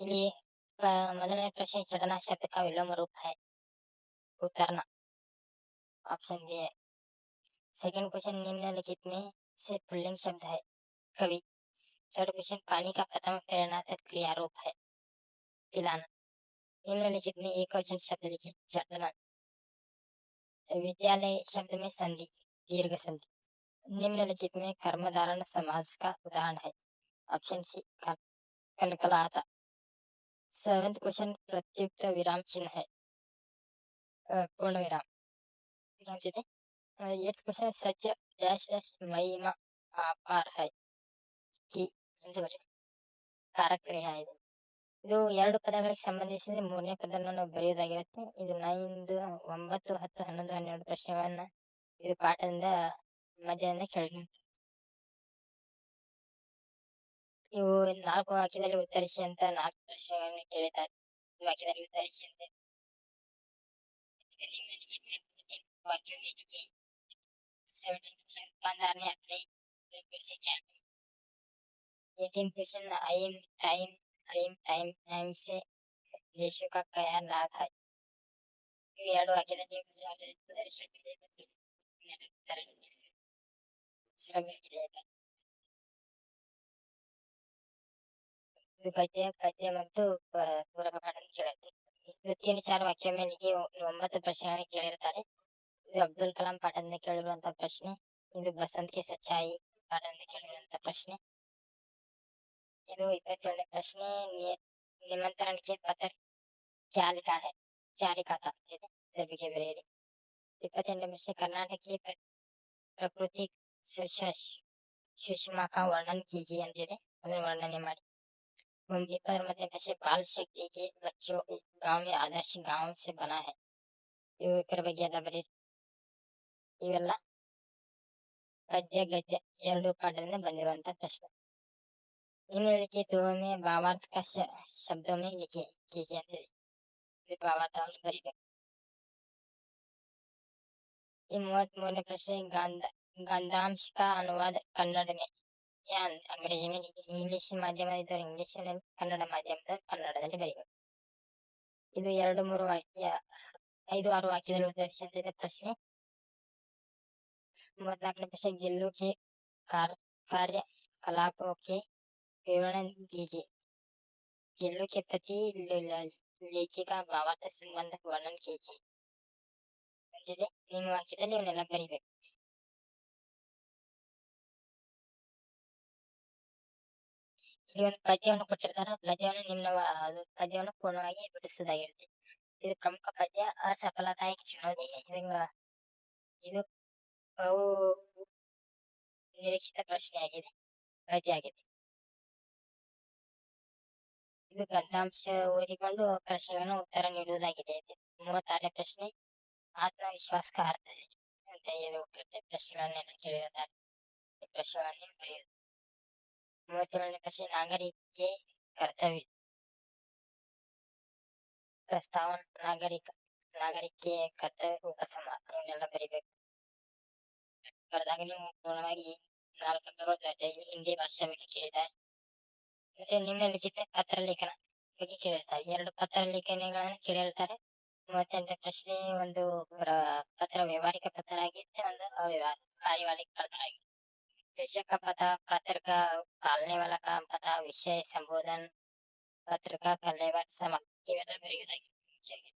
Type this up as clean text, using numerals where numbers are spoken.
ಇಲ್ಲಿ ಮೊದಲನೇ प्रश्न चटना शब्द का विलोम रूप है उतरना। ऑप्शन बी है। सेकंड क्वेश्चन निम्नलिखित में से पुल्लिंग शब्द है कवि। थर्ड क्वेश्चन पानी का प्रथम प्रेरणार्थक क्रिया रूप है पिलाना। निम्नलिखित में एक वचन शब्द लिखिए चटना। विद्यालय शब्द में संधि दीर्घ संधि। निम्नलिखित में कर्मधारण समास का उदाहरण है। ऑप्शन सी कलकलाता। सेवेंथ क्वेश्चन प्रत्युक्त विराम चिन्ह है पूर्ण विराम। एट्थ क्वेश्चन सत्य डैश डैश महिमा आपार है की कारक क्रिಯೆ ಇದೆ। ಇದು ಎರಡು ಪದಗಳಿಗೆ ಸಂಬಂಧಿಸಿದ ಮೂರನೇ ಪದವನ್ನು ನಾವು ಬರೆಯೋದಾಗಿರುತ್ತೆ। ಇದು 9, 9, 10, 11, 12 ಪ್ರಶ್ನೆಗಳನ್ನ ಇದು ಪಾಠದಿಂದ ಮಧ್ಯದಿಂದ ಕೇಳಿರುತ್ತೆ। ಇವು 4 ವಾಕ್ಯದಲ್ಲಿ ಉತ್ತರಿಸಿ ಅಂತ 4 ಪ್ರಶ್ನೆಗಳನ್ನ ಕೇಳಿದ್ದಾರೆ। ವಾಕ್ಯದಲ್ಲಿ ಉತ್ತರಿಸಿ ಅಂತ वाक्य में देखिए 17 दुकानदार ने अपने बिल्कुल से क्या 18 क्वेश्चन टाइम से देशों का क्या लाभ है। ಎರಡು ವಾಕ್ಯದಲ್ಲಿ गद्य पद्य ಮತ್ತು ಪೂರಕ ಪಾಠ ಕೇಳುತ್ತೆ। ವೃತ್ತಿಯ 4 ವಾಕ್ಯ ಮೇಲೆ 9 ಪ್ರಶ್ನೆಗಳನ್ನು ಕೇಳಿರ್ತಾರೆ। ಇದು ಅಬ್ದುಲ್ ಕಲಾಂ ಪಾಠದಿಂದ ಕೇಳಿರುವಂತಹ ಪ್ರಶ್ನೆ। ಇದು बसंत की सच्चाई ಪಾಠದಿಂದ ಕೇಳಿರುವಂತಹ ಪ್ರಶ್ನೆ। ಇದು 27ನೇ ಪ್ರಶ್ನೆ निमंत्रण के पत्र क्या लिखा है क्या लिखा था इधर ಬಗ್ಗೆ ಬರೆಯಿರಿ। 28ನೇ ಪ್ರಶ್ನೆ कर्नाटक की प्रकृति सुषमा का वर्णन कीजिए ಅಂತಿದೆ, ಅದನ್ನು ವರ್ಣನೆ ಮಾಡಿ। 25ನೇ ಪ್ರಶ್ನೆ बाल शक्ति के बच्चों गांव में आदर्श गांव से बना है, ಇದರ ಬಗ್ಗೆ ಎಲ್ಲ ಬರೆಯಿರಿ। ಇವೆಲ್ಲ पद्य गद्य ಎರಡು ಪಾಠದಿಂದ ಬಂದಿರುವಂತಹ ಪ್ರಶ್ನೆ। निम्नलिखित में भावार्थ का शब्दों में लिखिए कीजिए ಅಂತ ಹೇಳಿ ಭಾವಾರ್ಥವನ್ನು ಬರೀಬೇಕು। ಈ 33ನೇ ಪ್ರಶ್ನೆ गंधांश का अनुवाद कन्नड़ में या अंग्रेजी में इंग्लिश ಮಾಧ್ಯಮದಲ್ಲಿ ಇಂಗ್ಲಿಷ್ ಕನ್ನಡ ಮಾಧ್ಯಮದಲ್ಲಿ ಕನ್ನಡದಲ್ಲಿ ಬರೀಬೇಕು। ಇದು 2, 3 ವಾಕ್ಯ 5, 6 ವಾಕ್ಯದಲ್ಲಿ ಉತ್ತರಿಸಿದ ಪ್ರಶ್ನೆ। 34ನೇ ಪ್ರಶ್ನೆ गिल्लू के कार्यकलापों के विवरण दीजिए। गिल्लू के प्रति लेखिका भावार्ಥ ಸಂಬಂಧ ವರ್ಣನ कीजिए ಅಂತಿದೆ। ನಿಮ್ಮ ವಾಕ್ಯದಲ್ಲಿ ಇವನ್ನೆಲ್ಲ ಬರೀಬೇಕು। ಇಲ್ಲಿ ಒಂದು ಪದ್ಯವನ್ನು ಕೊಟ್ಟಿರ್ತಾರೆ, ಪದ್ಯವನ್ನು ಪೂರ್ಣವಾಗಿ ಬಿಡಿಸುವುದಾಗಿರುತ್ತೆ। ಇದು ಪ್ರಮುಖ ಪದ್ಯ ಅಸಫಲತಾಯಿ ಚುನೌತಿ। ಇದು ಬಹು ನಿರೀಕ್ಷಿತ ಪ್ರಶ್ನೆ ಆಗಿದೆ, ಪದ್ಯ ಆಗಿದೆ। ಇದು ಗದ್ಯಾಂಶ ಓದಿಕೊಂಡು ಪ್ರಶ್ನೆಗಳನ್ನು ಉತ್ತರ ನೀಡುವುದಾಗಿದೆ। 36ನೇ ಪ್ರಶ್ನೆ ಆತ್ಮವಿಶ್ವಾಸ का अर्थ है ಅಂತ ಹೇಳುತ್ತೆ। ಪ್ರಶ್ನೆಗಳನ್ನೆಲ್ಲ ಕೇಳಿರುತ್ತಾರೆ, ಪ್ರಶ್ನೆಗಳನ್ನೇ ಬರೆಯುವುದು। 37ನೇ ಪ್ರಶ್ನೆ नागरिक के कर्तव्य प्रस्ताव नागरिक के कर्तव्य उपसಮ ಇವನ್ನೆಲ್ಲ ಬರೀಬೇಕು। ಬರೆದಾಗ ನೀವು ಪೂರ್ಣವಾಗಿ 4 ಅಂಕಗಳು ಹಿಂದಿ ಭಾಷೆ ಬಗ್ಗೆ ಕೇಳಿದ್ದಾರೆ। ಮತ್ತೆ ನಿಮ್ನಲಿಖಿತ ಪತ್ರ ಲೇಖನ ಬಗ್ಗೆ ಕೇಳಿರ್ತಾರೆ, 2 ಪತ್ರ ಲೇಖನಗಳನ್ನು ಕೇಳಿರ್ತಾರೆ। 38ನೇ ಪ್ರಶ್ನೆ ಒಂದು ಪತ್ರ ವ್ಯವಹಾರಿಕ पत्र ಆಗಿರುತ್ತೆ, ಒಂದು पारिवारिक पत्र ಆಗಿರುತ್ತೆ। विषय का पता, पत्र का पालने वाला का पता, विषय संबोधन, पत्र का पहले समाप्ति इवेಲ್ಲ ಬರೆಯುವುದಾಗಿದೆ।